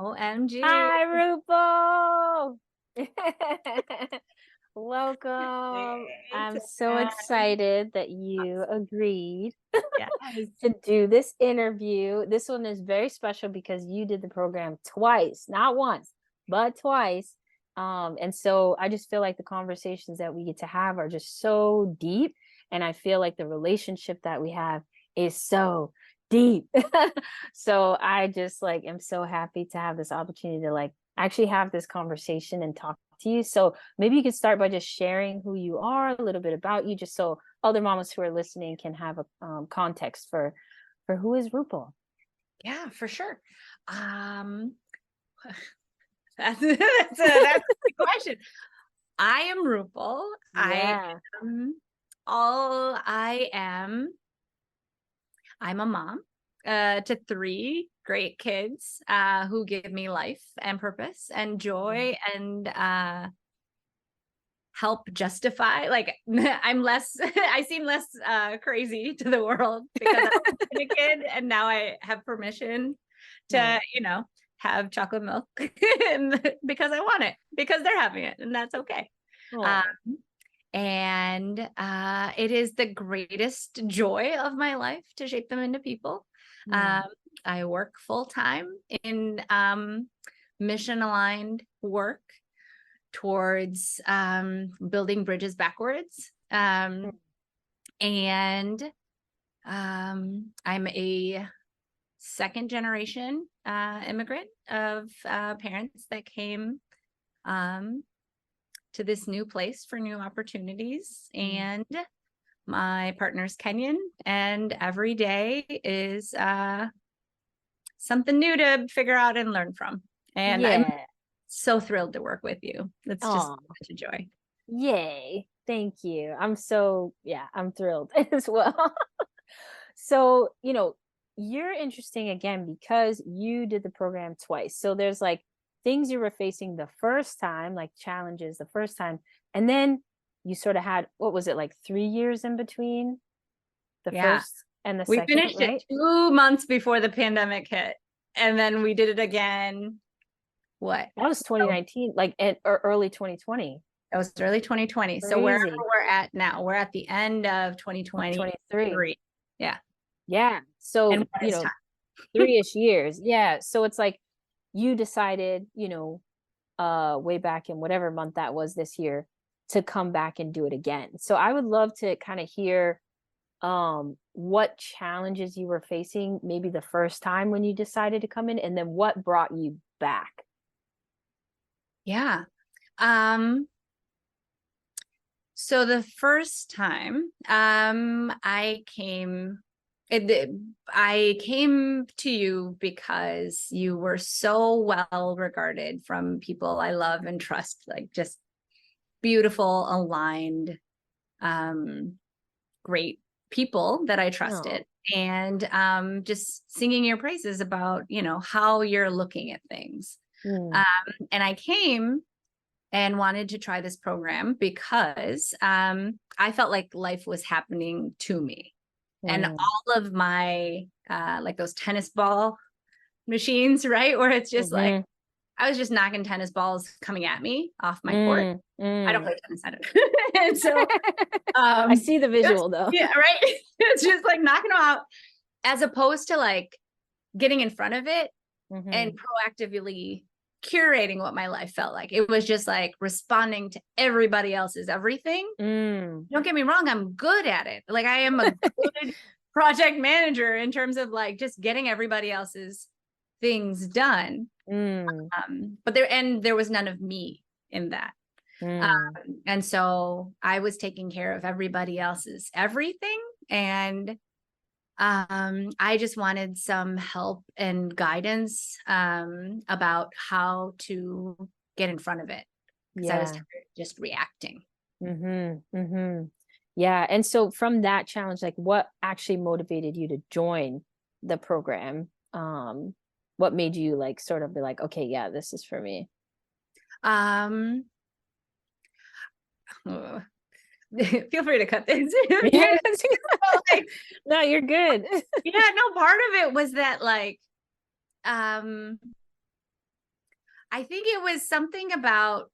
OMG. Hi, Rupal. Welcome. I'm so excited that you agreed Yes. to do this interview. This one is very special because you did the program twice, not once, but twice. And so I just feel like the conversations that we get to have are just so deep. And I feel like the relationship that we have is so deep. So I just like am so happy to have this opportunity to like actually have this conversation and talk to you. So maybe you could start by just sharing who you are, a little bit about you, just so other mamas who are listening can have a context for who is Rupal. Yeah, for sure. That's the question. I am Rupal. Yeah. I'm a mom to three great kids who give me life and purpose and joy and help justify, like I seem less crazy to the world because I'm a kid and now I have permission to, have chocolate milk because I want it, because they're having it, and that's okay. And it is the greatest joy of my life to shape them into people. I work full time in mission aligned work towards building bridges backwards. And I'm a second generation immigrant of parents that came to this new place for new opportunities. And my partner's Kenyan, and every day is something new to figure out and learn from. And I'm so thrilled to work with you. It's just such a joy. Yay. Thank you. I'm thrilled as well. So, you're interesting again because you did the program twice. So there's like things you were facing the first time, like challenges the first time, and then you sort of had, what was it, like 3 years in between the first and the second? We finished it 2 months before the pandemic hit, and then we did it again. What? That was 2019, like or early 2020. That was early 2020. Crazy. So wherever we're at now, we're at the end of 2023. Yeah. Yeah. So, 3-ish years. Yeah. So it's like you decided, way back in whatever month that was this year, to come back and do it again. So I would love to kind of hear what challenges you were facing maybe the first time when you decided to come in, and then what brought you back. Yeah. So the first time I came to you because you were so well regarded from people I love and trust, like just beautiful, aligned, great people that I trusted. And just singing your praises about, how you're looking at things. And I came and wanted to try this program because I felt like life was happening to me. And all of my, like those tennis ball machines, right? Where it's just like, I was just knocking tennis balls coming at me off my court. I don't play tennis. I don't. And so I see the visual though. Yeah, right. It's just like knocking them out, as opposed to like getting in front of it and proactively curating what my life felt like. It was just like responding to everybody else's everything. Don't get me wrong, I'm good at it. Like I am a good project manager in terms of like just getting everybody else's things done. But there was none of me in that. And so I was taking care of everybody else's everything. And I just wanted some help and guidance about how to get in front of it, because I was tired of just reacting. Yeah. And so from that challenge, like what actually motivated you to join the program? What made you like sort of be like, okay, yeah, this is for me? Feel free to cut this. No, you're good. Yeah, no, part of it was that like I think it was something about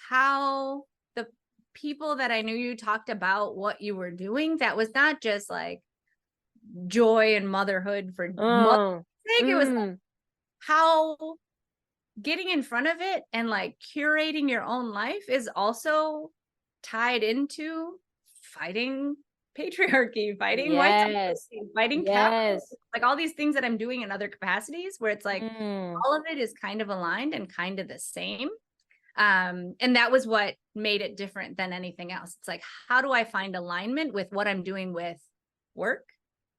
how the people that I knew you talked about what you were doing. That was not just like joy and motherhood for mother's sake. It was like how getting in front of it and like curating your own life is also tied into fighting patriarchy, fighting white supremacy, fighting capitalism, like all these things that I'm doing in other capacities where it's like all of it is kind of aligned and kind of the same. And that was what made it different than anything else. It's like, how do I find alignment with what I'm doing with work,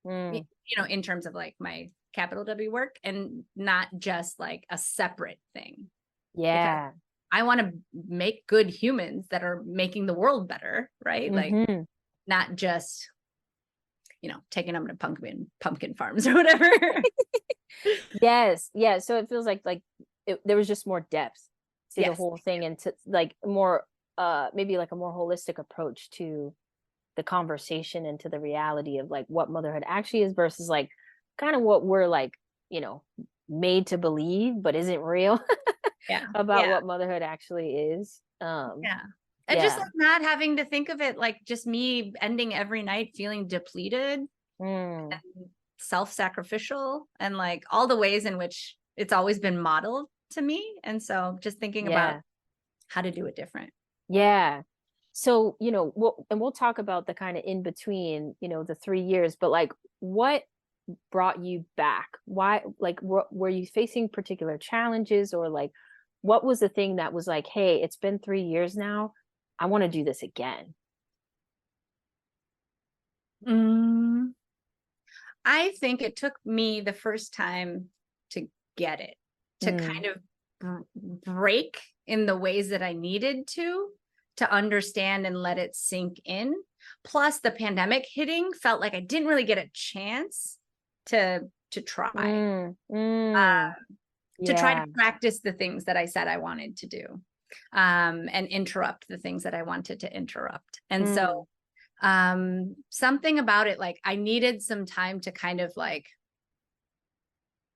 you know, in terms of like my capital W work, and not just like a separate thing. Yeah. Because I want to make good humans that are making the world better, right? Like not just, you know, taking them to pumpkin farms or whatever. Yes. Yeah. So it feels like there was just more depth to the whole thing, and to like more maybe like a more holistic approach to the conversation and to the reality of like what motherhood actually is versus like kind of what we're like, you know, made to believe but isn't real about what motherhood actually is. And just like not having to think of it like just me ending every night feeling depleted and self-sacrificial, and like all the ways in which it's always been modeled to me. And so just thinking about how to do it different. Yeah. So, you know, we'll talk about the kind of in between, you know, the 3 years, but like what brought you back? Why, like, were you facing particular challenges, or like, what was the thing that was like, hey, it's been 3 years now, I want to do this again? I think it took me the first time to get it, to kind of break in the ways that I needed to understand and let it sink in. Plus the pandemic hitting felt like I didn't really get a chance to try. To try to practice the things that I said I wanted to do, and interrupt the things that I wanted to interrupt. And so something about it, like I needed some time to kind of like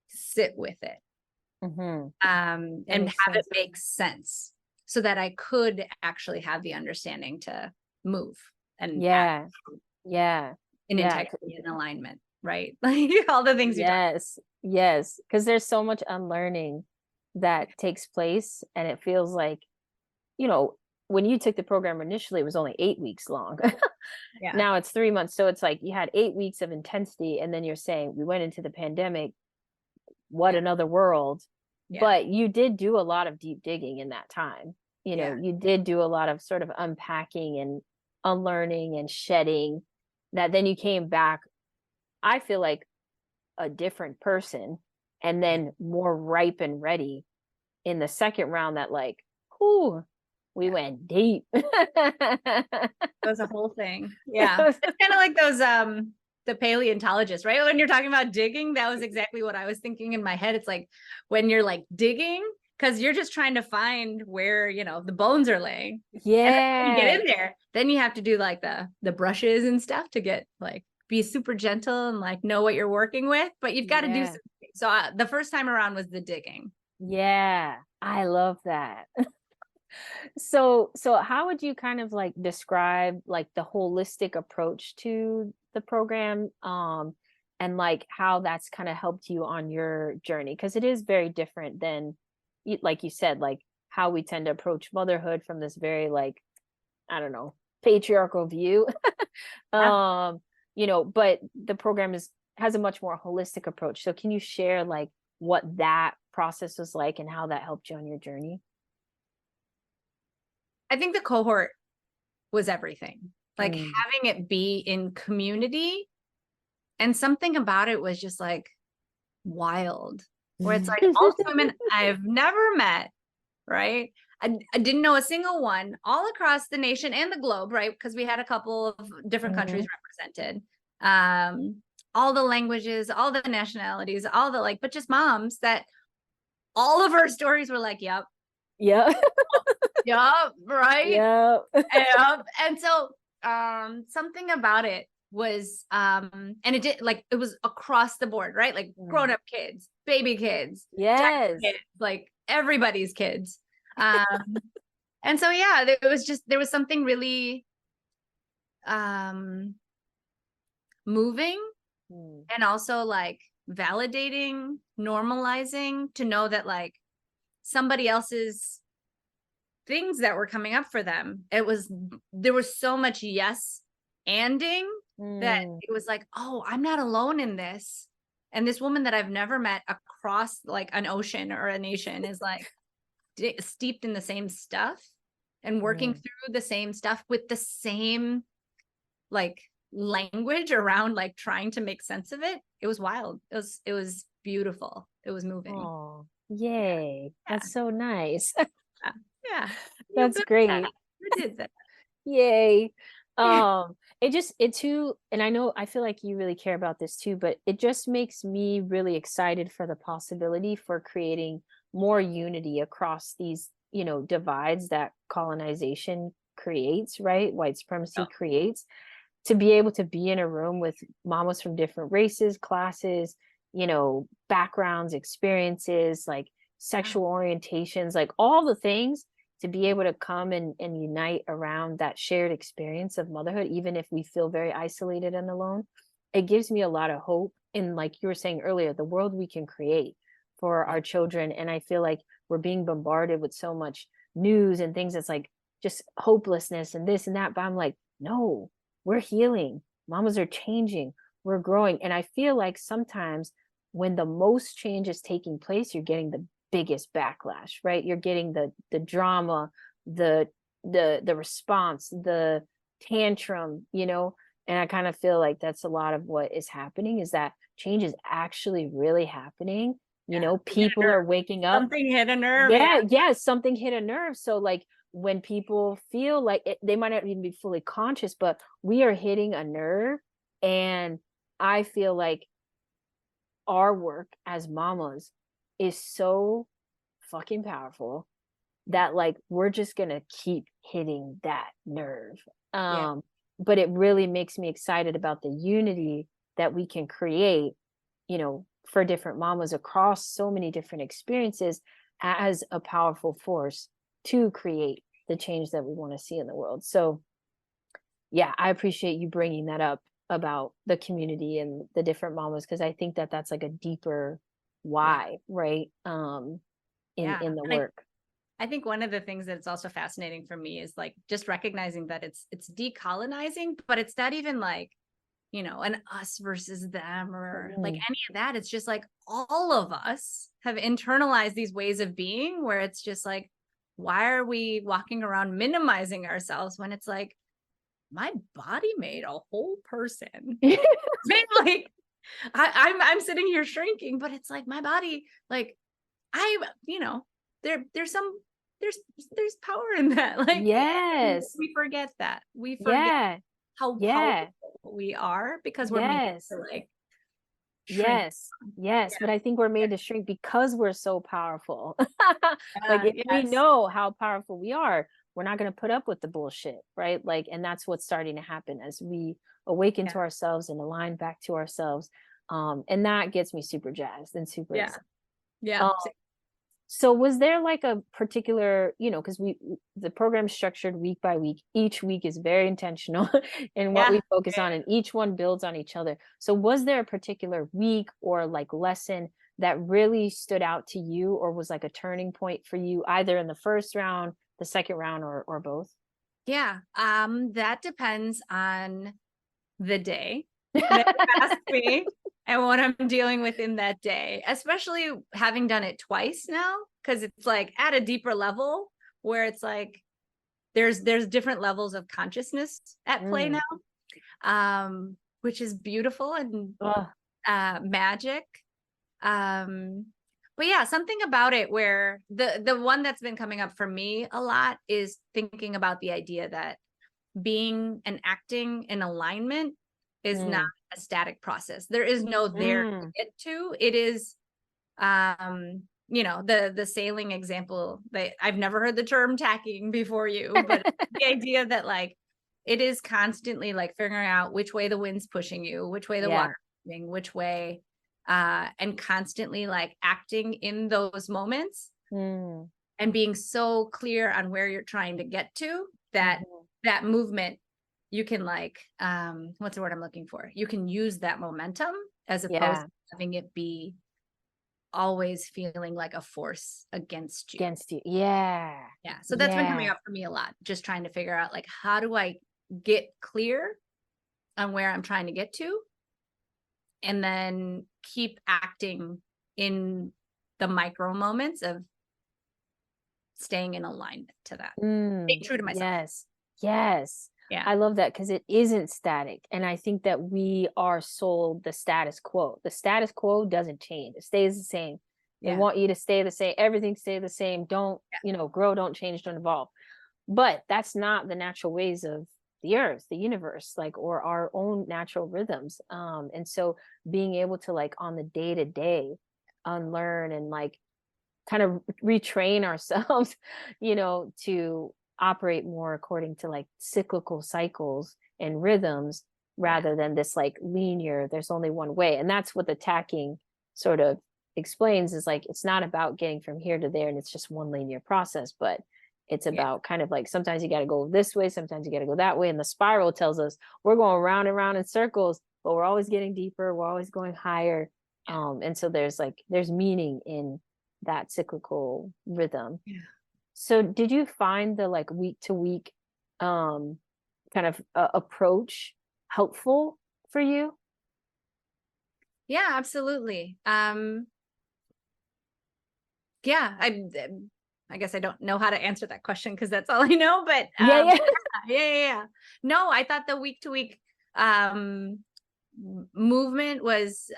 sit with it, and have it make sense so that I could actually have the understanding to move and act in integrity and alignment, right? Like all the things you talk. Yes, because there's so much unlearning that takes place, and it feels like, you know, when you took the program initially, it was only 8 weeks long. Now it's 3 months, so it's like you had 8 weeks of intensity, and then you're saying we went into the pandemic. What another world. But you did do a lot of deep digging in that time. You know, you did do a lot of sort of unpacking and unlearning and shedding, that then you came back, I feel like, a different person, and then more ripe and ready in the second round, that like, we went deep. It was a whole thing. Yeah. It's kind of like those the paleontologists, right? When you're talking about digging, that was exactly what I was thinking in my head. It's like when you're like digging, because you're just trying to find where, you know, the bones are laying. And then when you get in there, then you have to do like the brushes and stuff to get like be super gentle and like know what you're working with, but you've got to do something. So the first time around was the digging. I love that. So how would you kind of like describe like the holistic approach to the program, and like how that's kind of helped you on your journey? Because it is very different than, like you said, like how we tend to approach motherhood from this very like, I don't know, patriarchal view. You know, but the program has a much more holistic approach. So can you share like what that process was like and how that helped you on your journey? I think the cohort was everything. Like having it be in community, and something about it was just like wild, where it's like all women I've never met, right? I didn't know a single one, all across the nation and the globe, right? Because we had a couple of different countries represented. All the languages, all the nationalities, all the like, but just moms that all of our stories were like, yep. Right. And And so something about it was and it did, like, it was across the board, right? Like grown-up kids, baby kids, Yes. kids, like everybody's kids. And so yeah, there was something really moving and also like validating, normalizing to know that like somebody else's things that were coming up for them, there was so much yes anding that it was like, oh, I'm not alone in this. And this woman that I've never met across like an ocean or a nation is like steeped in the same stuff and working through the same stuff with the same like language around like trying to make sense of it. It was wild. It was beautiful. It was moving. Oh, yay. Yeah. That's so nice. Yeah. That's great. You did that. Yay. It too, and I feel like you really care about this too, but it just makes me really excited for the possibility for creating more unity across these, divides that colonization creates, right? White supremacy creates, to be able to be in a room with mamas from different races, classes, backgrounds, experiences, like sexual orientations, like all the things, to be able to come and unite around that shared experience of motherhood, even if we feel very isolated and alone. It gives me a lot of hope in, like you were saying earlier, the world we can create for our children. And I feel like we're being bombarded with so much news and things that's like just hopelessness and this and that. But I'm like, no, we're healing. Mamas are changing. We're growing. And I feel like sometimes when the most change is taking place, you're getting the biggest backlash, right? You're getting the drama, the response, the tantrum, and I kind of feel like that's a lot of what is happening, is that change is actually really happening. People are waking up. Something hit a nerve. Yeah, something hit a nerve. So like when people feel like they might not even be fully conscious, but we are hitting a nerve. And I feel like our work as mamas is so fucking powerful that like we're just gonna keep hitting that nerve. But it really makes me excited about the unity that we can create, for different mamas across so many different experiences, as a powerful force to create the change that we want to see in the world. So yeah, I appreciate you bringing that up about the community and the different mamas, because I think that that's like a deeper why, right? In the work. I think one of the things that's also fascinating for me is like just recognizing that it's decolonizing, but it's not even like, an us versus them or like any of that. It's just like all of us have internalized these ways of being where it's just like, why are we walking around minimizing ourselves when it's like, my body made a whole person. Like I'm sitting here shrinking, but it's like my body, like there's power in that. Like yes, we forget that. We forget how powerful we are because we're made to like shrink. Yes, but I think we're made to shrink because we're so powerful. Like if we know how powerful we are, we're not going to put up with the bullshit, right? Like, and that's what's starting to happen as we awaken to ourselves and align back to ourselves. And that gets me super jazzed and super excited. So was there like a particular, because the program's structured week by week. Each week is very intentional in what we focus on, and each one builds on each other. So was there a particular week or like lesson that really stood out to you, or was like a turning point for you, either in the first round, the second round, or both? Yeah. That depends on the day that you ask me and what I'm dealing with in that day, especially having done it twice now, because it's like at a deeper level where it's like there's different levels of consciousness at play now, which is beautiful and magic. But yeah, something about it where the one that's been coming up for me a lot is thinking about the idea that being and acting in alignment is not a static process. There is no there to get to. It is the sailing example that I've never heard the term tacking before you, but the idea that like it is constantly like figuring out which way the wind's pushing you, which way the water is moving, which way, and constantly like acting in those moments and being so clear on where you're trying to get to that that movement, you can like, what's the word I'm looking for? You can use that momentum as opposed to having it be always feeling like a force against you. Yeah. So that's been coming up for me a lot, just trying to figure out like, how do I get clear on where I'm trying to get to, and then keep acting in the micro moments of staying in alignment to that. Stay true to myself. Yes. Yeah. I love that, because it isn't static. And I think that we are sold the status quo. The status quo doesn't change. It stays the same. They want you to stay the same. Everything stay the same. Don't, grow, don't change, don't evolve. But that's not the natural ways of the earth, the universe, like, or our own natural rhythms. And so being able to like on the day to day unlearn and like kind of retrain ourselves, to operate more according to like cyclical cycles and rhythms rather than this like linear, there's only one way. And that's what the tacking sort of explains, is like, it's not about getting from here to there and it's just one linear process, but it's about kind of like, sometimes you got to go this way, sometimes you got to go that way. And the spiral tells us we're going round and round in circles, but we're always getting deeper, we're always going higher. And so there's meaning in that cyclical rhythm. So did you find the like week to week kind of approach helpful for you? Yeah, absolutely. I guess I don't know how to answer that question because that's all I know, but yeah. No, I thought the week to week movement was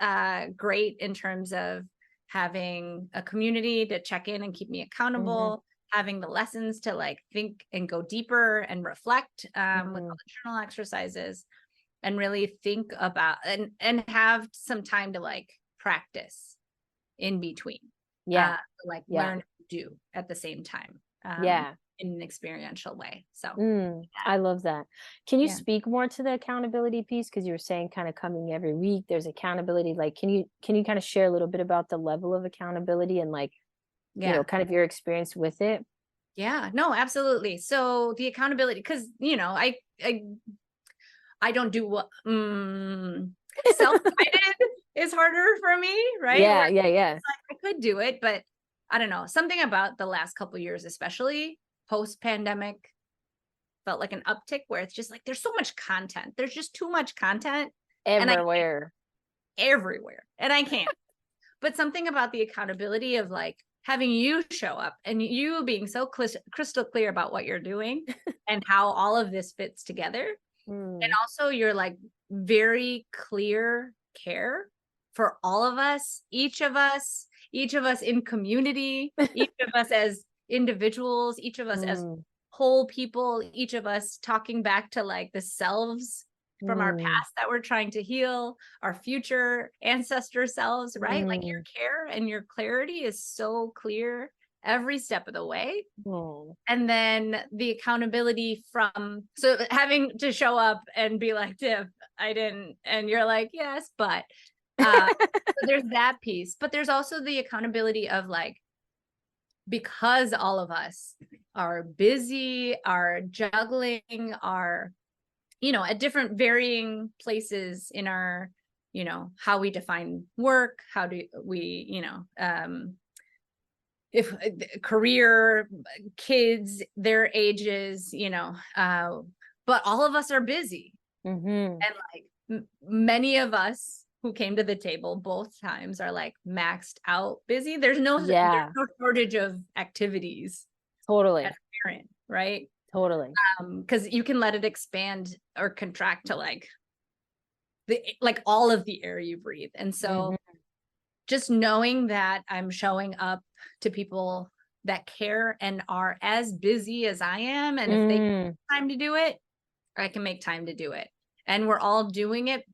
great in terms of having a community to check in and keep me accountable, having the lessons to like think and go deeper and reflect with all the journal exercises, and really think about and have some time to like practice in between. Learn and do at the same time. In an experiential way. So I love that. Can you speak more to the accountability piece? Because you were saying kind of coming every week, there's accountability. Like, can you kind of share a little bit about the level of accountability and like, kind of your experience with it? Yeah, no, absolutely. So the accountability, because I don't do what self-guided is harder for me, right? Yeah. I could do it, but I don't know. Something about the last couple of years, especially post-pandemic, felt like an uptick where it's just like there's so much content. There's just too much content everywhere. And I can't. But something about the accountability of like having you show up and you being so crystal clear about what you're doing and how all of this fits together. And also you're like very clear care for all of us, each of us in community, each of us as individuals, each of us as whole people, each of us talking back to like the selves from our past that we're trying to heal, our future ancestor selves, right? Like your care and your clarity is so clear every step of the way. And then the accountability from, so having to show up and be like, Div, I didn't, and you're like, yes, but so there's that piece, but there's also the accountability of like, because all of us are busy, are juggling, are, at different varying places in our, how we define work, how do we, if career, kids, their ages, but all of us are busy. And like many of us who came to the table both times are like maxed out busy. There's no shortage of activities. Totally. As a parent, right? Totally. Because you can let it expand or contract to like all of the air you breathe. And so just knowing that I'm showing up to people that care and are as busy as I am, and if they make time to do it, I can make time to do it. And we're all doing it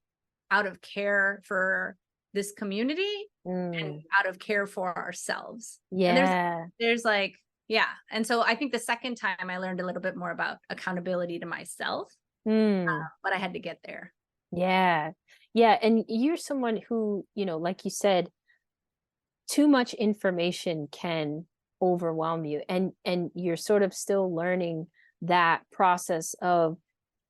out of care for this community and out of care for ourselves. And there's like, and so I think the second time I learned a little bit more about accountability to myself. but I had to get there. Yeah. Yeah. And you're someone who, like you said, too much information can overwhelm you, and you're sort of still learning that process of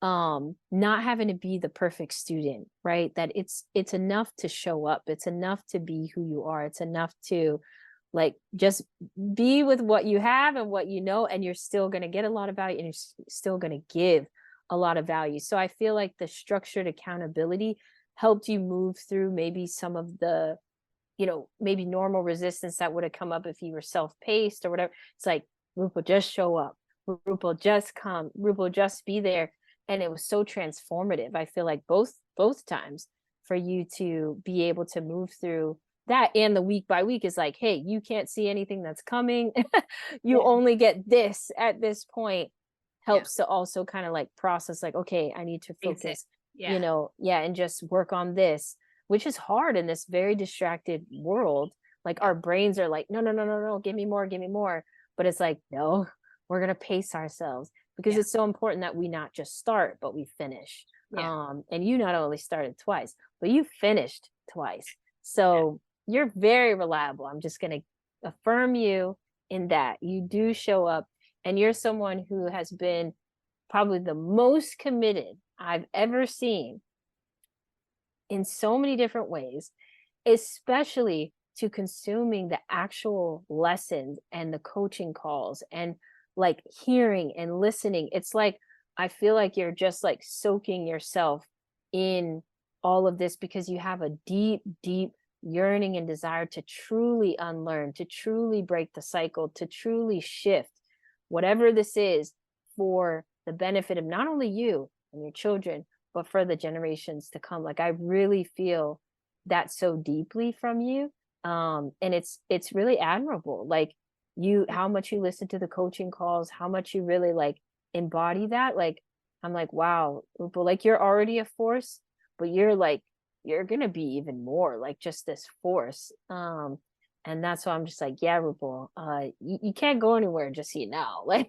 not having to be the perfect student, right? That it's enough to show up, it's enough to be who you are, it's enough to like just be with what you have and what you know, and you're still going to get a lot of value, and you're still going to give a lot of value. So I feel like the structured accountability helped you move through maybe some of the maybe normal resistance that would have come up if you were self-paced or whatever. It's like, Rupal, just show up. Rupal, just come. Rupal, just be there. And it was so transformative. I feel like both times for you to be able to move through that, and the week by week is like, hey, you can't see anything that's coming. You only get this at this point, helps to also kind of like process like, okay, I need to focus, and just work on this, which is hard in this very distracted world. Like our brains are like, no, no, no, no, no, give me more, give me more. But it's like, no, we're going to pace ourselves, because it's so important that we not just start, but we finish. And you not only started twice, but you finished twice. So you're very reliable. I'm just going to affirm you in that you do show up, and you're someone who has been probably the most committed I've ever seen in so many different ways, especially to consuming the actual lessons and the coaching calls and like hearing and listening. It's like, I feel like you're just like soaking yourself in all of this, because you have a deep, deep yearning and desire to truly unlearn, to truly break the cycle, to truly shift whatever this is for the benefit of not only you and your children, but for the generations to come. Like I really feel that so deeply from you. And it's really admirable. Like how much you listen to the coaching calls, how much you really like embody that. Like, I'm like, wow, Rupal, like you're already a force, but you're going to be even more like just this force. And that's why I'm just like, yeah, Rupal, you can't go anywhere, just so you know. Like,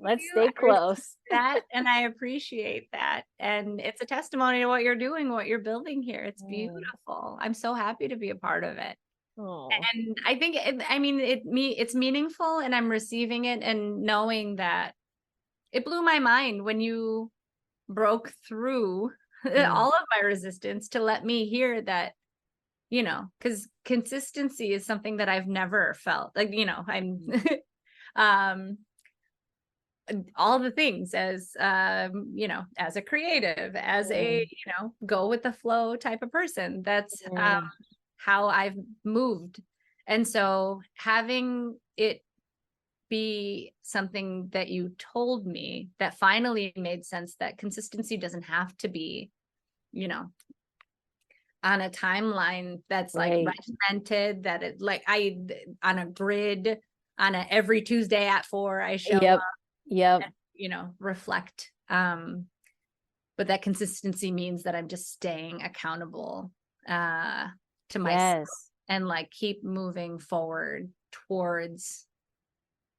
let's stay close. That, and I appreciate that. And it's a testimony to what you're doing, what you're building here. It's beautiful. I'm so happy to be a part of it. And I think, it's meaningful, and I'm receiving it and knowing that it blew my mind when you broke through all of my resistance to let me hear that, because consistency is something that I've never felt like, I'm, all the things as, as a creative, as a, go with the flow type of person. That's, how I've moved. And so having it be something that you told me that finally made sense, that consistency doesn't have to be, on a timeline that's like regimented, that it like on a grid, on a every Tuesday at 4 I show up. And, reflect. But that consistency means that I'm just staying accountable to myself, and like keep moving forward towards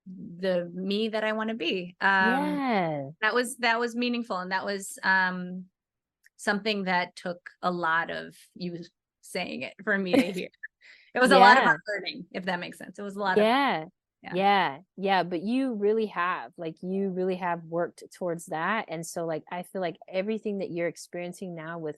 the me that I want to be. That was meaningful, and that was something that took a lot of you saying it for me to hear. It was a lot of learning, if that makes sense. It was a lot of but you really have worked towards that. And so like I feel like everything that you're experiencing now, with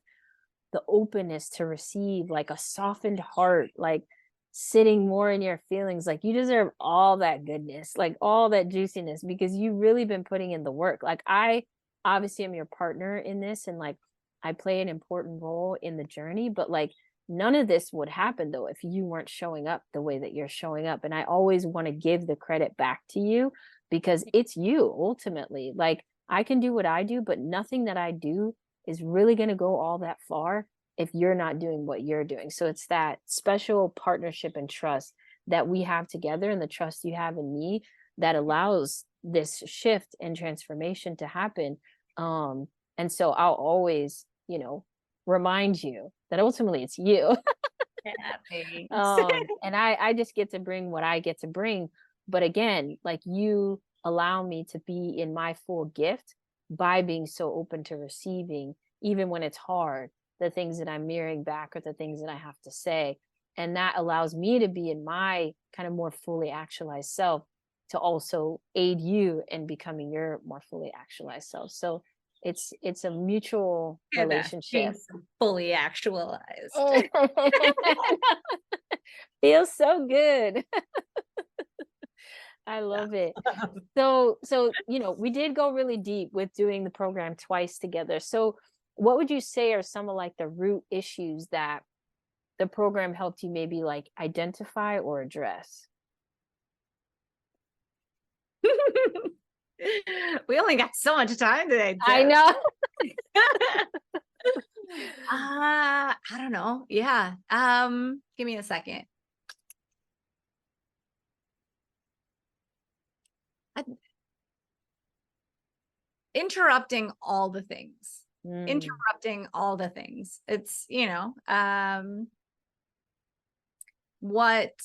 the openness to receive, like a softened heart, like sitting more in your feelings, like you deserve all that goodness, like all that juiciness, because you've really been putting in the work. Like I obviously am your partner in this, and like I play an important role in the journey, but like none of this would happen though if you weren't showing up the way that you're showing up. And I always want to give the credit back to you, because it's you ultimately. Like I can do what I do, but nothing that I do is really going to go all that far if you're not doing what you're doing. So it's that special partnership and trust that we have together, and the trust you have in me, that allows this shift and transformation to happen. And so I'll always, remind you that ultimately it's you. And I just get to bring what I get to bring. But again, like you allow me to be in my full gift by being so open to receiving, even when it's hard, the things that I'm mirroring back or the things that I have to say. And that allows me to be in my kind of more fully actualized self, to also aid you in becoming your more fully actualized self. So it's a mutual relationship. Being so fully actualized. Feels so good. I love it. So, we did go really deep with doing the program twice together. So, what would you say are some of like the root issues that the program helped you maybe like identify or address? We only got so much time today, I Tiff. know. I don't know. Yeah. Give me a second. Interrupting all the things. Interrupting all the things. It's, what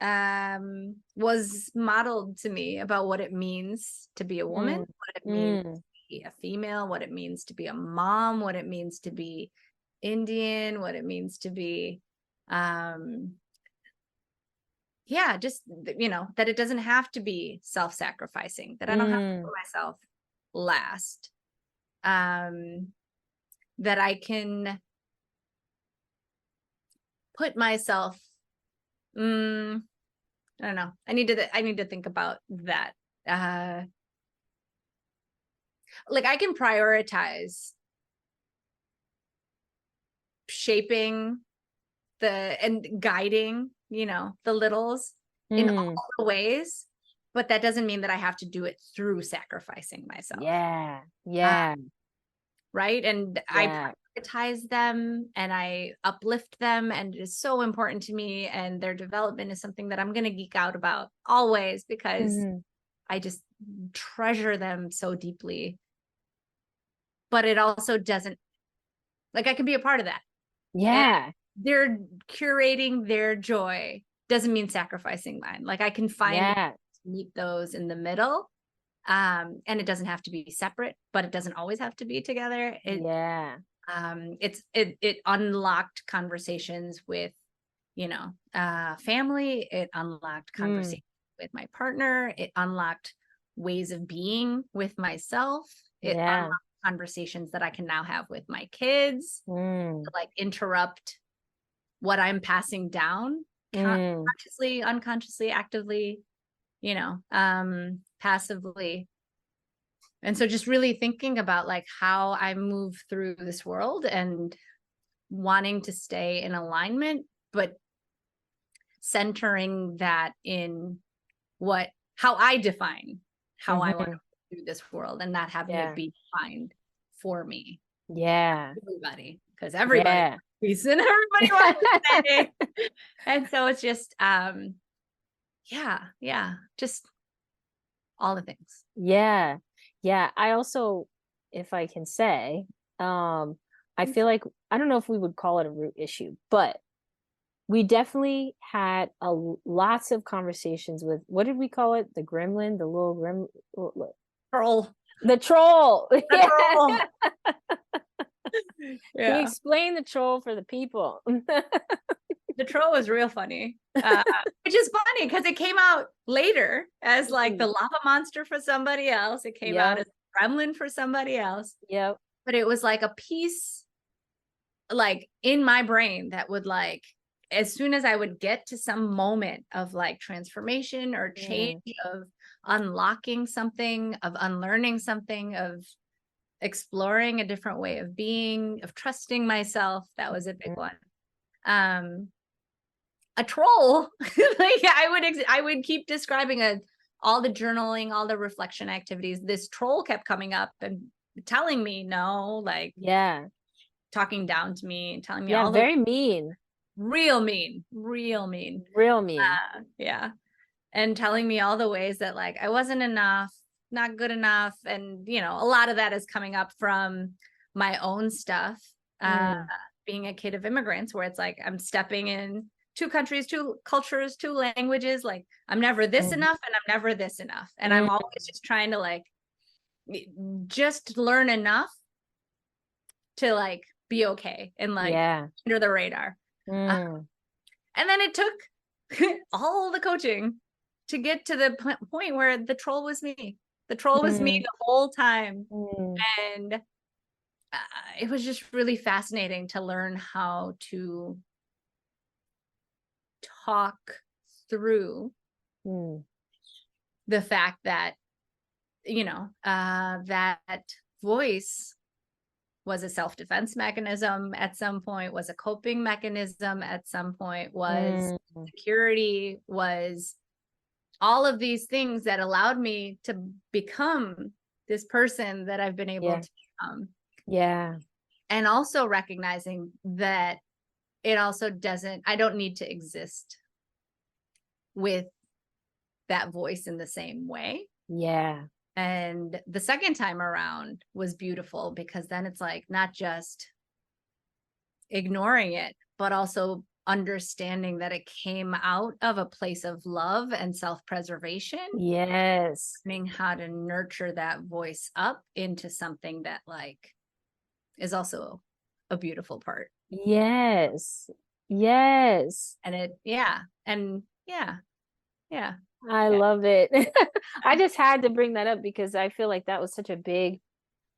was modeled to me about what it means to be a woman, what it means to be a female, what it means to be a mom, what it means to be Indian, what it means to be just that it doesn't have to be self-sacrificing, that I don't have to put myself last, that I can put myself I don't know. I need to think about that. Like I can prioritize shaping and guiding, the littles in all the ways, but that doesn't mean that I have to do it through sacrificing myself. Yeah. Right. And I prioritize them and I uplift them, and it is so important to me, and their development is something that I'm going to geek out about always, because I just treasure them so deeply. But it also doesn't, like, I can be a part of that. Yeah. They're curating their joy doesn't mean sacrificing mine. Like I can find meet those in the middle. And it doesn't have to be separate, but it doesn't always have to be together. It unlocked conversations with, family. It unlocked conversations with my partner. It unlocked ways of being with myself. It unlocked conversations that I can now have with my kids, to like interrupt what I'm passing down consciously, unconsciously, actively, passively. And so just really thinking about like how I move through this world and wanting to stay in alignment, but centering that in how I define how I want to move through this world, and not having it be defined for me. Everybody, because everybody peace and everybody wants to stay. And so it's just just all the things. I also, if I can say, I feel like, I don't know if we would call it a root issue, but we definitely had lots of conversations with, what did we call it? The gremlin, the little troll. The troll. Troll. Can you explain the troll for the people? The troll was real funny, which is funny because it came out later as like the lava monster for somebody else. It came out as a gremlin for somebody else. But it was like a piece like in my brain that would, like, as soon as I would get to some moment of like transformation or change, of unlocking something, of unlearning something, of exploring a different way of being, of trusting myself, that was a big one. A troll, like I would keep describing all the journaling, all the reflection activities. This troll kept coming up and telling me no, like talking down to me and telling me all very mean. Real mean. And telling me all the ways that like I wasn't enough, not good enough. And, a lot of that is coming up from my own stuff, being a kid of immigrants, where it's like I'm stepping in two countries, two cultures, two languages. Like I'm never this enough and I'm never this enough. And I'm always just trying to like just learn enough to like be okay and like under the radar. And then it took all the coaching to get to the point where the troll was me. The troll was me the whole time. And it was just really fascinating to learn how to talk through the fact that, you know, that voice was a self-defense mechanism at some point, was a coping mechanism at some point, was security, was all of these things that allowed me to become this person that I've been able to become. And also recognizing that it also doesn't, I don't need to exist with that voice in the same way. And the second time around was beautiful because then it's like not just ignoring it, but also understanding that it came out of a place of love and self-preservation. Learning how to nurture that voice up into something that like is also a beautiful part. And it, I love it. I just had to bring that up because I feel like that was such a big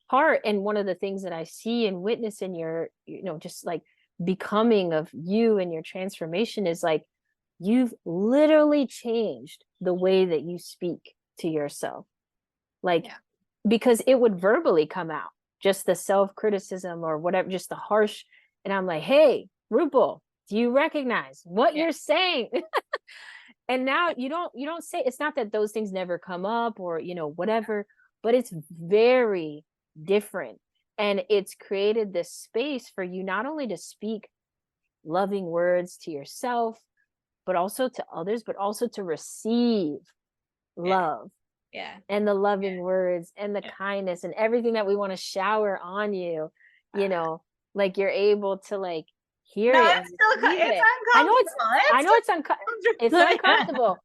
part. And one of the things that I see and witness in your, you know, just like becoming of you and your transformation is like, you've literally changed the way that you speak to yourself. Like, because it would verbally come out, just the self-criticism or whatever, just the harsh. And I'm like, hey, Rupal, do you recognize what you're saying? And now you don't say, it's not that those things never come up or, you know, whatever, but it's very different. And it's created this space for you not only to speak loving words to yourself, but also to others, but also to receive love. And the loving words and the kindness and everything that we want to shower on you, you know, like you're able to like hear it. It's uncomfortable. I know it's uncomfortable,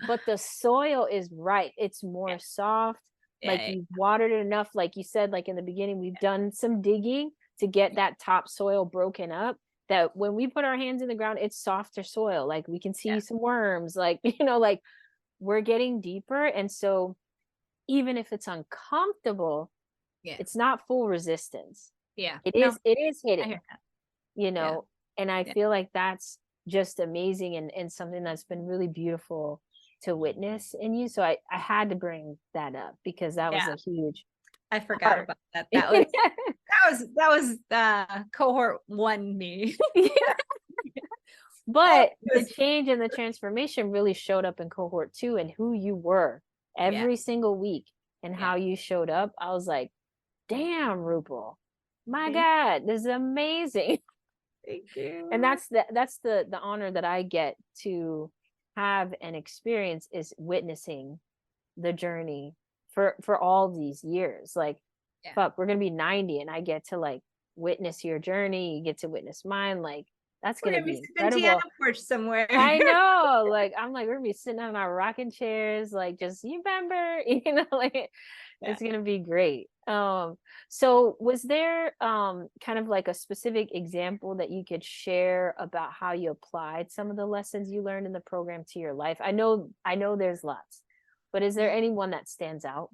but the soil is right. It's more soft. Like you've watered it enough. Like you said, like in the beginning, we've done some digging to get that top soil broken up, that when we put our hands in the ground, it's softer soil. Like we can see some worms, like, you know, like we're getting deeper. And so even if it's uncomfortable, it's not full resistance. It is hitting, you know, and I feel like that's just amazing and something that's been really beautiful to witness in you. So I had to bring that up because that was a huge I forgot about that. That was cohort 1 me. But the change and the transformation really showed up in cohort 2 and who you were every single week and how you showed up. I was like, damn, Rupal, my God, this is amazing. Thank you. And that's the honor that I get to have and experience, is witnessing the journey for all these years. Like, fuck, we're gonna be 90 and I get to like witness your journey, you get to witness mine. Like, that's gonna be incredible. On a porch somewhere. I know. Like, I'm like, we're gonna be sitting on our rocking chairs, like, just, you remember, you know, like it's gonna be great. So was there kind of like a specific example that you could share about how you applied some of the lessons you learned in the program to your life? I know there's lots, but is there anyone that stands out?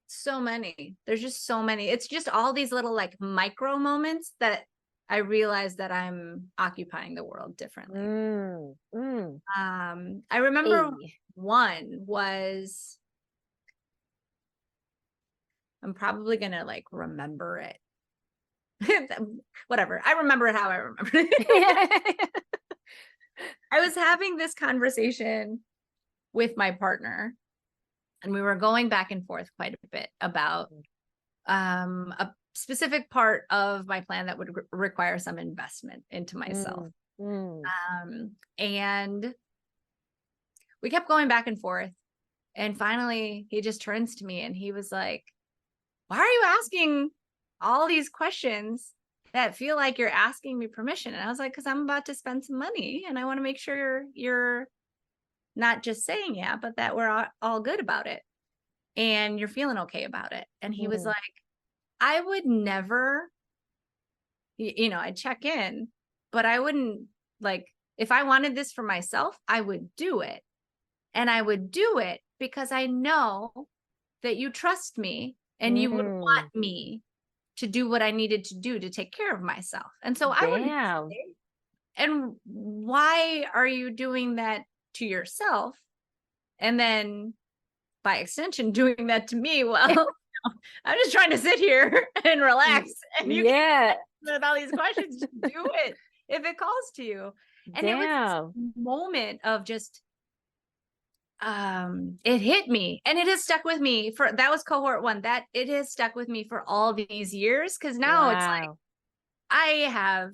So many. There's just so many. It's just all these little like micro moments that I realize that I'm occupying the world differently. I remember one was, I'm probably gonna like remember it. Whatever. I remember it how I remember it. I was having this conversation with my partner, and we were going back and forth quite a bit about a specific part of my plan that would require some investment into myself. And we kept going back and forth. And finally, he just turns to me and he was like, why are you asking all these questions that feel like you're asking me permission. And I was like, because I'm about to spend some money and I want to make sure you're not just saying yeah, but that we're all good about it and you're feeling okay about it. And he was like, I would never, I'd check in, but I wouldn't, like, if I wanted this for myself, I would do it. And I would do it because I know that you trust me and you would want me to do what I needed to do to take care of myself. And so I would say, and why are you doing that to yourself? And then by extension, doing that to me? Well, I'm just trying to sit here and relax. And you can with all these questions, just do it if it calls to you. And it was this moment of just, it hit me, and it has stuck with me that was cohort 1, that it has stuck with me for all these years. Cause now it's like, I have,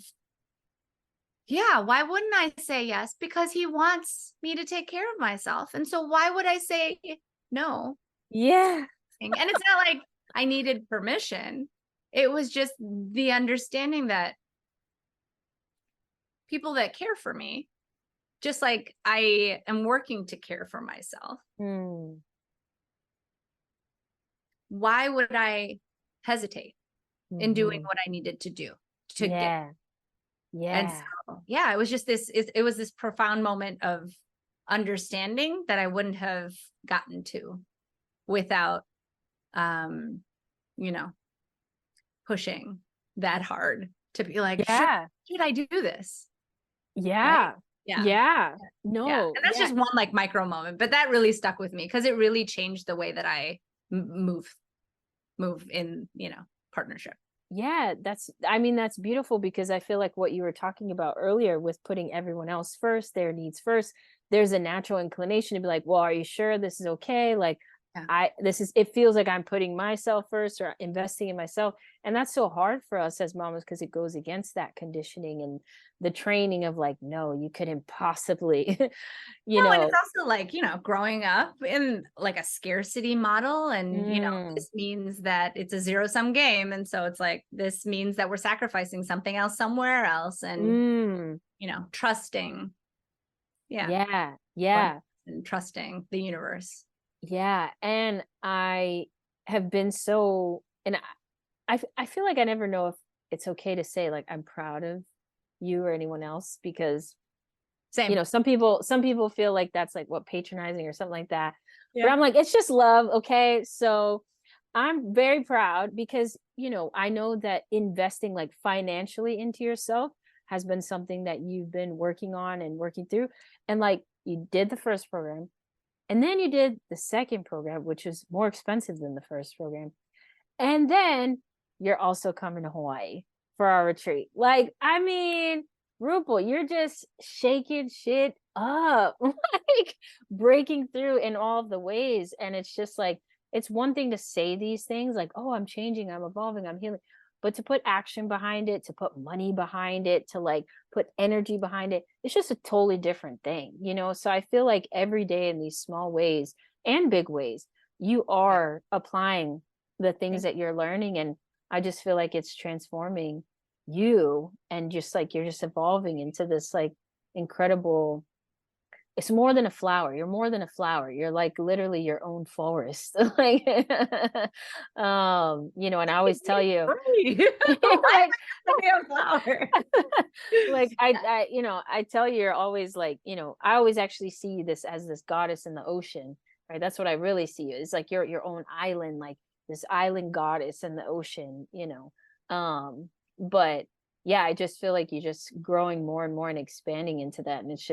why wouldn't I say yes? Because he wants me to take care of myself. And so why would I say no? Yeah. And it's not like I needed permission. It was just the understanding that people that care for me, just like I am working to care for myself. Why would I hesitate in doing what I needed to do to get? And so, it was just it was this profound moment of understanding that I wouldn't have gotten to without, pushing that hard to be like, should I do this? Right? No. And that's just one like micro moment, but that really stuck with me because it really changed the way that I move in, partnership. That's beautiful, because I feel like what you were talking about earlier with putting everyone else first, their needs first, there's a natural inclination to be like, well, are you sure this is okay? Like, it feels like I'm putting myself first or investing in myself. And that's so hard for us as mamas, because it goes against that conditioning and the training of like, no, you couldn't possibly, And it's also like, growing up in like a scarcity model, and, this means that it's a zero-sum game. And so it's like, this means that we're sacrificing something else somewhere else, and, trusting. And trusting the universe. And I have been so, and I feel like I never know if it's okay to say like, I'm proud of you or anyone else, because some people feel like that's like what, patronizing or something like that. But I'm like, it's just love. Okay. So I'm very proud because, I know that investing like financially into yourself has been something that you've been working on and working through. And like, you did the first program, and then you did the second program, which is more expensive than the first program. And then you're also coming to Hawaii for our retreat. Like, I mean, Rupal, you're just shaking shit up, like breaking through in all of the ways. And it's just like, it's one thing to say these things like, oh, I'm changing, I'm evolving, I'm healing. But to put action behind it, to put money behind it, to like put energy behind it, it's just a totally different thing, So I feel like every day in these small ways and big ways, you are applying the things that you're learning. And I just feel like it's transforming you, and just like, you're just evolving into this like incredible, it's more than a flower. You're more than a flower. You're like literally your own forest. Like, and I always tell you, like, a flower. like I tell you, you're always like, I always actually see this as this goddess in the ocean, right? That's what I really see you. It's like you're your own island, like this island goddess in the ocean, but I just feel like you're just growing more and more and expanding into that. And it's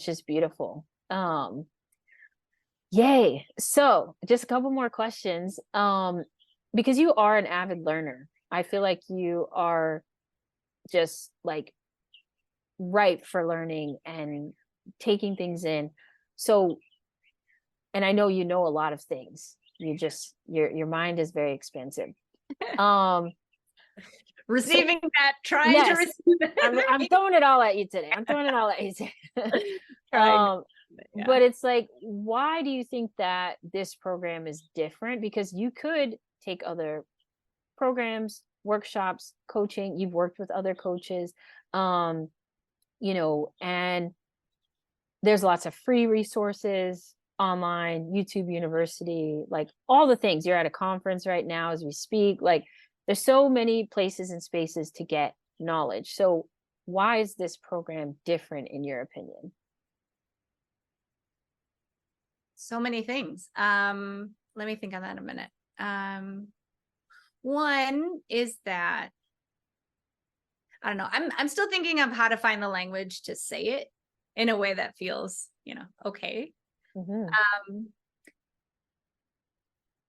just beautiful. Yay. So just a couple more questions. Because you are an avid learner, I feel like you are just like ripe for learning and taking things in. So, and I know you know a lot of things. Your mind is very expansive. Receiving that, trying to receive it. I'm throwing it all at you today. But it's like, why do you think that this program is different? Because you could take other programs, workshops, coaching, you've worked with other coaches, you know, and there's lots of free resources online, YouTube University, like all the things. You're at a conference right now as we speak. Like there's so many places and spaces to get knowledge. So why is this program different in your opinion? So many things. Let me think on that a minute. One is that, I don't know, I'm still thinking of how to find the language to say it in a way that feels, you know, okay.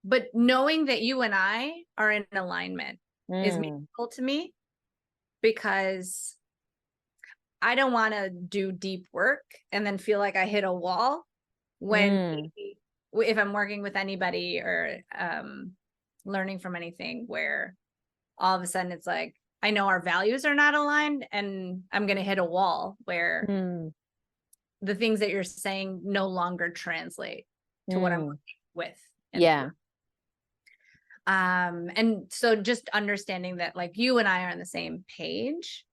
But knowing that you and I are in alignment is meaningful to me, because I don't want to do deep work and then feel like I hit a wall when if I'm working with anybody or learning from anything, where all of a sudden it's like, I know our values are not aligned and I'm going to hit a wall where the things that you're saying no longer translate to what I'm working with. Yeah. And so just understanding that like you and I are on the same page,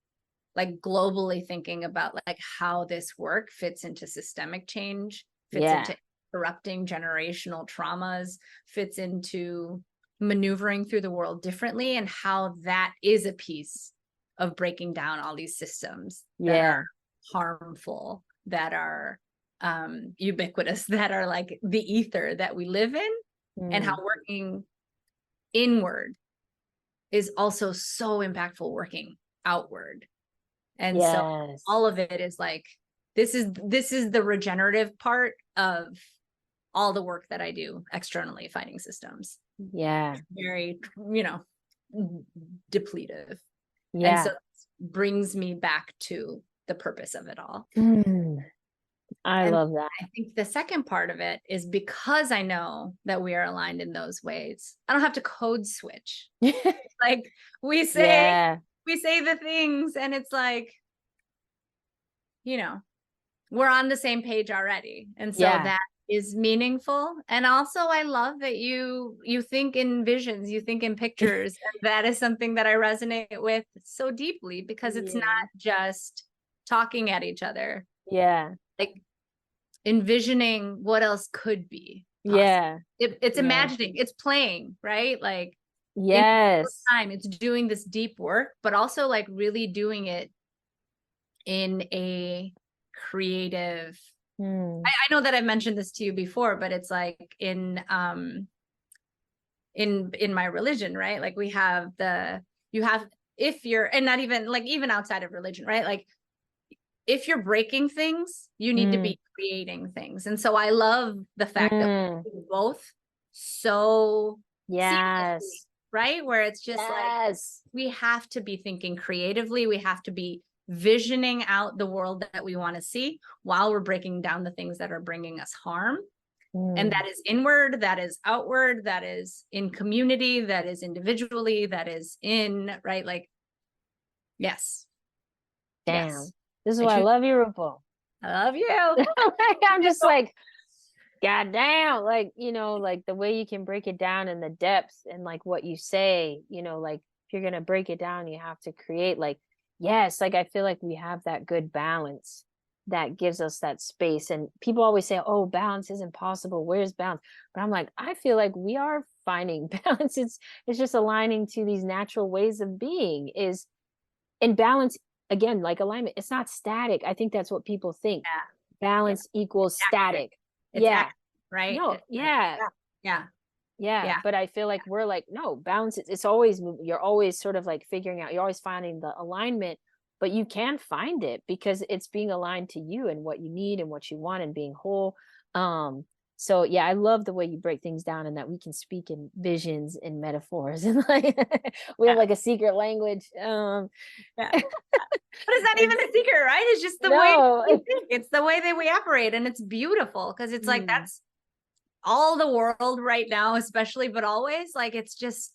like globally thinking about like how this work fits into systemic change, fits into interrupting generational traumas, fits into maneuvering through the world differently, and how that is a piece of breaking down all these systems that are harmful, that are ubiquitous, that are like the ether that we live in, and how working inward is also so impactful working outward. And so all of it is like, this is the regenerative part of all the work that I do externally fighting systems. Yeah. Very, you know, depletive. Yeah. And so it brings me back to the purpose of it all. I love that. I think the second part of it is because I know that we are aligned in those ways, I don't have to code switch. Like we say the things and it's like, you know, we're on the same page already. And so that is meaningful. And also I love that you think in visions, you think in pictures. And that is something that I resonate with so deeply, because it's not just talking at each other. Like envisioning what else could be possible. It's imagining, it's playing, right? Like time it's doing this deep work, but also like really doing it in a creative I know that I've mentioned this to you before, but it's like in my religion, right? Like we have if you're, and not even like even outside of religion, right? Like if you're breaking things, you need to be creating things. And so I love the fact that we do both so seamlessly, right? Where it's just like, we have to be thinking creatively. We have to be visioning out the world that we want to see while we're breaking down the things that are bringing us harm. And that is inward, that is outward, that is in community, that is individually, that is in, right? Like, yes. Damn. This is why I love you, Rupal. I love you. I'm just like, God damn, like, you know, like the way you can break it down in the depths and like what you say, you know, like if you're going to break it down, you have to create like, like I feel like we have that good balance that gives us that space. And people always say, oh, balance isn't possible. Where's balance? But I'm like, I feel like we are finding balance. It's just aligning to these natural ways of being is in balance. Again, like alignment, it's not static. I think that's what people think. Balance equals static. It's active, right? No, yeah. But I feel like we're like, no, balance, it's always moving. You're always sort of like figuring out, you're always finding the alignment, but you can find it because it's being aligned to you and what you need and what you want and being whole. So yeah, I love the way you break things down and that we can speak in visions and metaphors and like we have like a secret language. But it's not even a secret, right? It's just the way we think. It's the way that we operate, and it's beautiful because it's like that's all the world right now, especially, but always like it's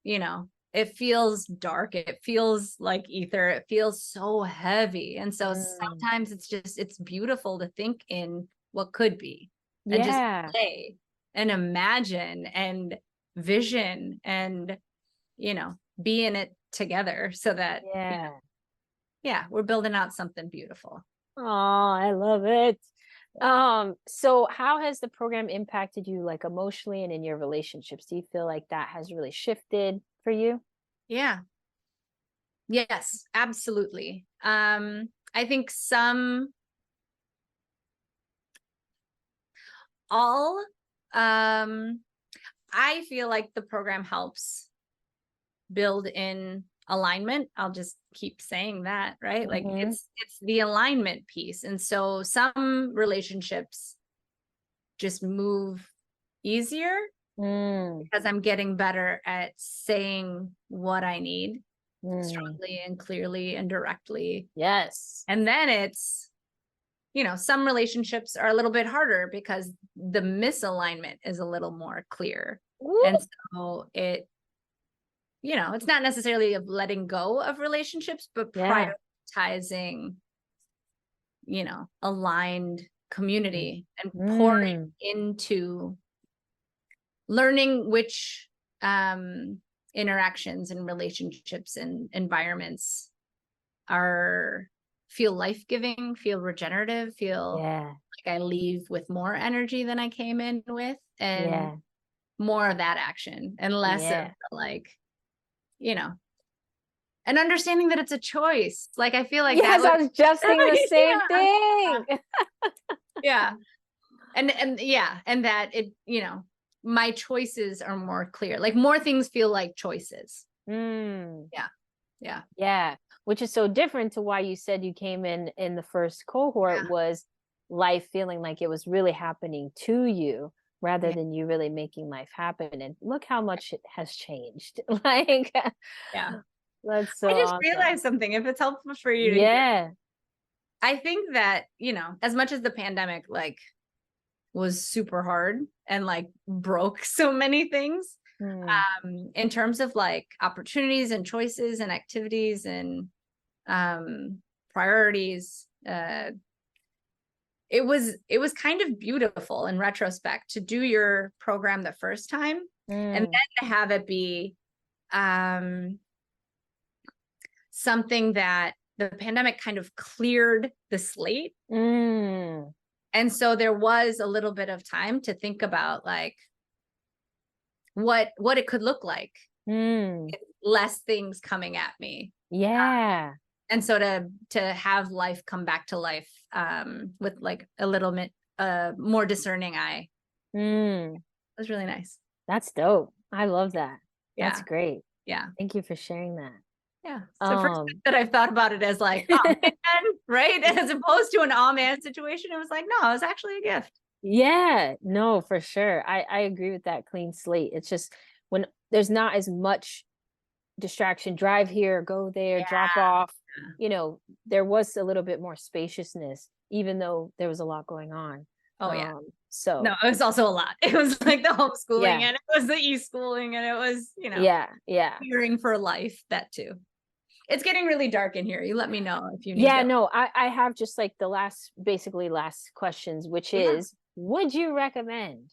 you know, it feels dark, it feels like ether, it feels so heavy, and so sometimes it's beautiful to think in what could be and just play and imagine and vision and be in it together so that, we're building out something beautiful. Oh, I love it. So how has the program impacted you, like emotionally and in your relationships? Do you feel like that has really shifted for you? Yeah. Yes, absolutely. I think I feel like the program helps build in alignment. I'll just keep saying that, right? Like it's the alignment piece. And so some relationships just move easier because I'm getting better at saying what I need strongly and clearly and directly. Yes. And then it's, some relationships are a little bit harder because the misalignment is a little more clear. Ooh. And so it's not necessarily of letting go of relationships, but prioritizing, aligned community and pouring into learning which interactions and relationships and environments feel life-giving, feel regenerative, feel like I leave with more energy than I came in with, and more of that action and less of like, and understanding that it's a choice. Like, I feel like I was just thinking the same thing. And that it, my choices are more clear. Like more things feel like choices. Yeah. Which is so different to why you said you came in the first cohort was life feeling like it was really happening to you rather than you really making life happen. And look how much it has changed. Like, that's so I just awesome. realized something, if it's helpful for you to hear. I think that, as much as the pandemic like was super hard and like broke so many things, in terms of like opportunities and choices and activities and priorities, it was kind of beautiful in retrospect to do your program the first time and then to have it be something that the pandemic kind of cleared the slate. And so there was a little bit of time to think about like what it could look like. Less things coming at me. And so to have life come back to life with like a little bit more discerning eye. It was really nice. That's dope. I love that. That's great. Yeah. Thank you for sharing that. Yeah. So first that I've thought about it as like, oh, man, right? As opposed to an oh man situation. It was like, no, it was actually a gift. Yeah, no, for sure. I agree with that clean slate. It's just when there's not as much distraction, drive here, go there, drop off, there was a little bit more spaciousness, even though there was a lot going on. So no, it was also a lot. It was like the homeschooling and it was the e-schooling and it was, fearing for life, that too. It's getting really dark in here. You let me know if you need no, I have just like the last questions, which is, would you recommend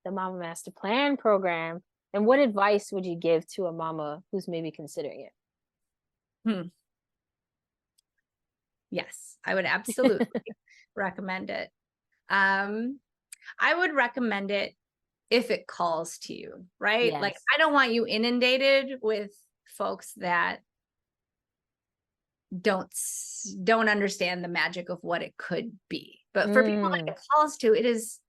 the Mama Master Plan program? And what advice would you give to a mama who's maybe considering it? Yes, I would absolutely recommend it. I would recommend it if it calls to you, right? Like, I don't want you inundated with folks that don't understand the magic of what it could be. But for people that it calls to, it has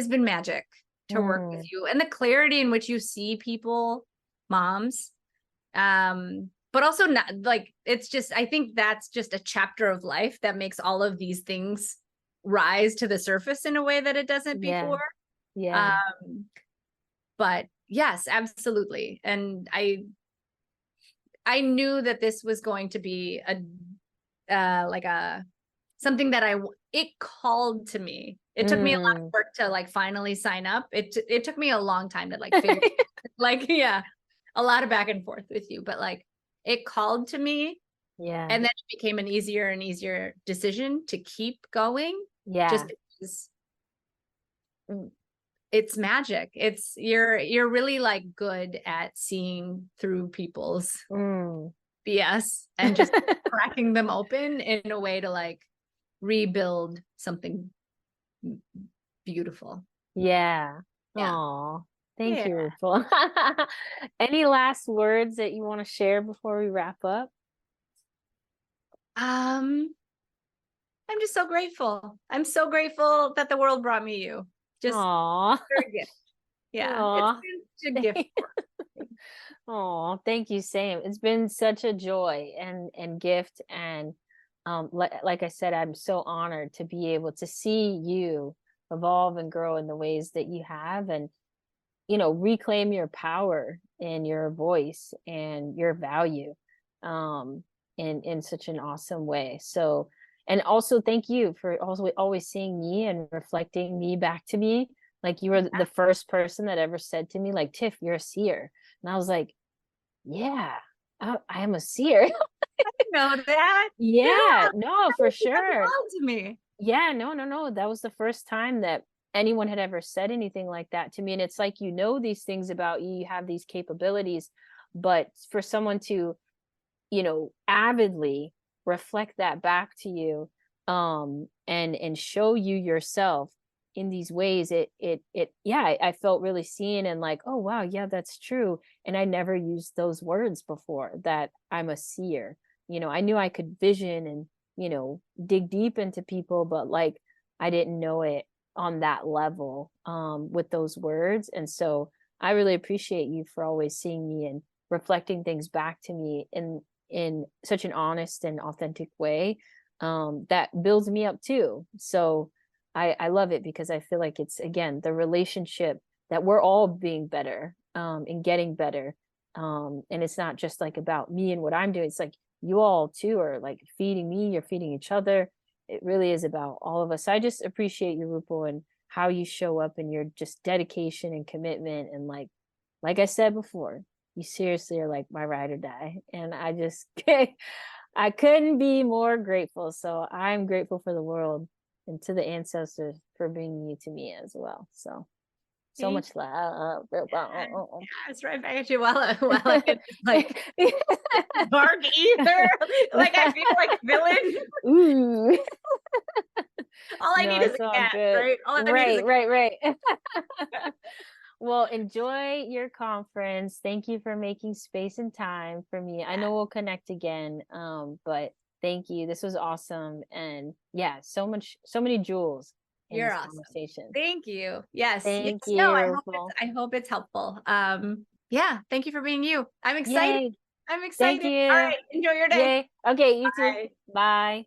been magic to work with you, and the clarity in which you see people, moms, but also not like, it's just, I think that's just a chapter of life that makes all of these things rise to the surface in a way that it doesn't before. But yes, absolutely. And I knew that this was going to be something that it called to me. It took me a lot of work to like finally sign up. It took me a long time to like figure like, a lot of back and forth with you, but like it called to me. And then it became an easier and easier decision to keep going. Just because it's magic. It's you're really like good at seeing through people's BS and just cracking them open in a way to like rebuild something beautiful. Yeah. Yeah. Aw, thank you, Yeah. Rupal. Any last words that you want to share before we wrap up? I'm just so grateful. I'm so grateful that the world brought me you. Just Aw. a gift. Yeah, Aw. it's been a gift. Oh, thank you, Sam. It's been such a joy and gift, and like I said, I'm so honored to be able to see you evolve and grow in the ways that you have, and reclaim your power and your voice and your value in such an awesome way. So, and also thank you for also always seeing me and reflecting me back to me. Like you were the first person that ever said to me, like, Tiff, you're a seer. And I was like, yeah, I am a seer. I know that. Yeah, no, for sure. To me. Yeah, no. That was the first time that anyone had ever said anything like that to me. And it's like, these things about you, you have these capabilities, but for someone to, avidly reflect that back to you, and show you yourself in these ways, yeah, I felt really seen and like, oh wow, yeah, that's true. And I never used those words before, that I'm a seer. I knew I could vision and dig deep into people, but like I didn't know it on that level with those words. And so I really appreciate you for always seeing me and reflecting things back to me in such an honest and authentic way that builds me up too. So I love it, because I feel like it's, again, the relationship that we're all being better and getting better. And it's not just like about me and what I'm doing. It's like you all too are like feeding me, you're feeding each other. It really is about all of us. I just appreciate you, Rupal, and how you show up and your just dedication and commitment. And like I said before, you seriously are like my ride or die. And I just, I couldn't be more grateful. So I'm grateful for the world and to the ancestors for bringing you to me as well. So much love. It's right back at you while I get this, like dark ether. Like I feel like a villain. Ooh. All I need is a cat, right? All I need is a Right. Well, enjoy your conference. Thank you for making space and time for me. I know we'll connect again. But thank you. This was awesome. And yeah, so many jewels in You're this awesome. conversation. Thank you. Yes. Thank you. No, I hope it's helpful. Yeah, thank you for being you. I'm excited. Yay. I'm excited. Thank you. All right, enjoy your day. Yay. Okay, you Bye. too. Bye.